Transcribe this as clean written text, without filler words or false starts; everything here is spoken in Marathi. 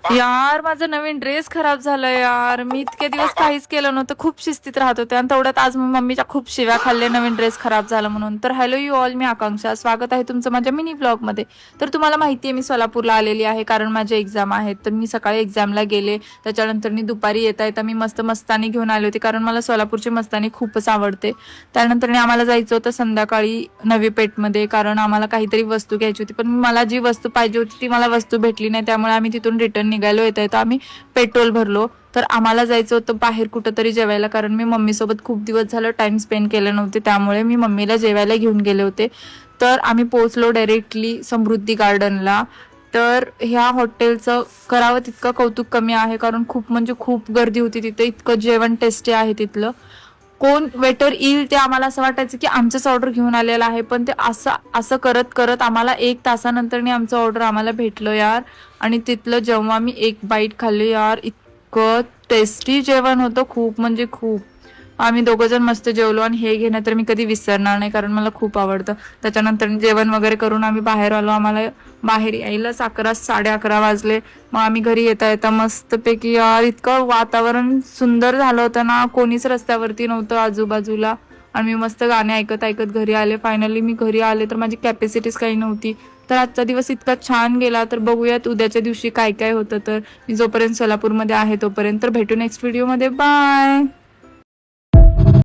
यार माझा नवीन ड्रेस खराब झाला यार. मी इतके दिवस काहीच केलं नव्हतं, खूप शिस्तीत राहत होते आणि तेवढ्यात आज मी मम्मीच्या खूप शिव्या खाल्ले नवीन ड्रेस खराब झाला म्हणून. तर हॅलो यू ऑल, मी आकांक्षा, स्वागत आहे तुमचं माझ्या मिनी ब्लॉग मध्ये. तर तुम्हाला माहिती आहे मी सोलापूरला आलेली आहे कारण माझे एक्झाम आहेत. तर मी सकाळी एक्झामला गेले, त्याच्यानंतर मी दुपारी येता येता मी मस्त मस्तानी घेऊन आले होते कारण मला सोलापूरची मस्तानी खूपच आवडते. त्यानंतर आम्हाला जायचं होतं संध्याकाळी नवी पेठमध्ये कारण आम्हाला काहीतरी वस्तू घ्यायची होती, पण मला जी वस्तू पाहिजे होती ती मला वस्तू भेटली नाही. त्यामुळे आम्ही तिथून रिटर्न निघालो. येता आम्ही पेट्रोल भरलो. तर आम्हाला जायचं होतं बाहेर कुठंतरी जेवायला कारण मी मम्मीसोबत खूप दिवस झालं टाइम स्पेंड केलं नव्हते, त्यामुळे मी मम्मीला जेवायला घेऊन गेले होते. तर आम्ही पोहोचलो डायरेक्टली समृद्धी गार्डनला. तर ह्या हॉटेलचं करावं तितकं कौतुक कमी आहे कारण खूप म्हणजे खूप गर्दी होती तिथे. इतकं जेवण टेस्टी आहे तिथलं. कोण वेटर येईल ते आम्हाला असं वाटायचं की आमचंच ऑर्डर घेऊन आलेलं आहे, पण ते असं असं करत करत आम्हाला 1 तासानंतर आमचं ऑर्डर आम्हाला भेटलं यार. आणि तिथलं जेव्हा मी एक बाईट खाल्ली यार, इतकं टेस्टी जेवण होतं, खूप म्हणजे खूप. आम्ही दोघं जण मस्त जेवलो आणि हे घेणं तर मी कधी विसरणार नाही कारण मला खूप आवडतं. त्याच्यानंतर जेवण वगैरे करून आम्ही बाहेर आलो. आम्हाला बाहेर यायलाच 11 साडे 11 वाजले. मग आम्ही घरी येता येता मस्तपैकी यार इतकं वातावरण सुंदर झालं होतं ना, कोणीच रस्त्यावरती नव्हतं आजूबाजूला. आणि मी मस्त गाणे ऐकत ऐकत घरी आले. फायनली मी घरी आले तर माझी कॅपॅसिटीच काही नव्हती. तर आजचा दिवस इतका छान गेला. तर बघूयात उद्याच्या दिवशी काय काय होतं. तर मी जोपर्यंत सोलापूरमध्ये आहे तोपर्यंत भेटू नेक्स्ट व्हिडिओमध्ये. बाय.